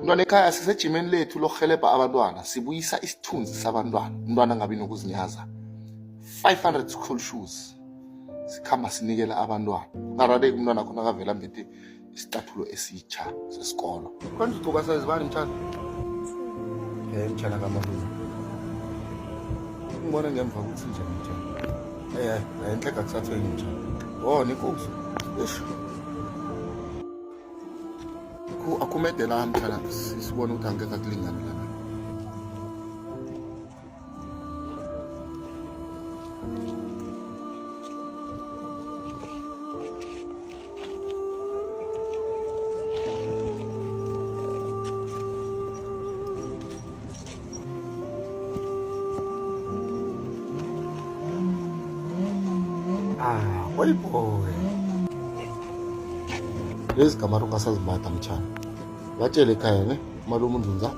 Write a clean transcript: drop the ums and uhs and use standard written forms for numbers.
Umntwana ekhaya sisejimeni lethu lokurhelebha abantwana, sibuyisa isithunzi sabantwana. Umntwana angabi nokuzinyaza. 500 school shoes sikhamba sinikela abantwana. Ungarareki umntwana khona akavela mbethe isicathulo esitsha sesikolo. Kwenza ugcoka size bani mtshana? Mtshana kamalunga. Ngibona ngemva ukuthi njani mtshana. Enhleka kusathweni mtshana. Oh, ninkosi. Eish. Akhumede la mtshana sibone ukuthi angeke akulingane lana. Boy boy. Lezi gamara ungasazimbatha mtshana. Batshele ekhaya ne malume uNdzundza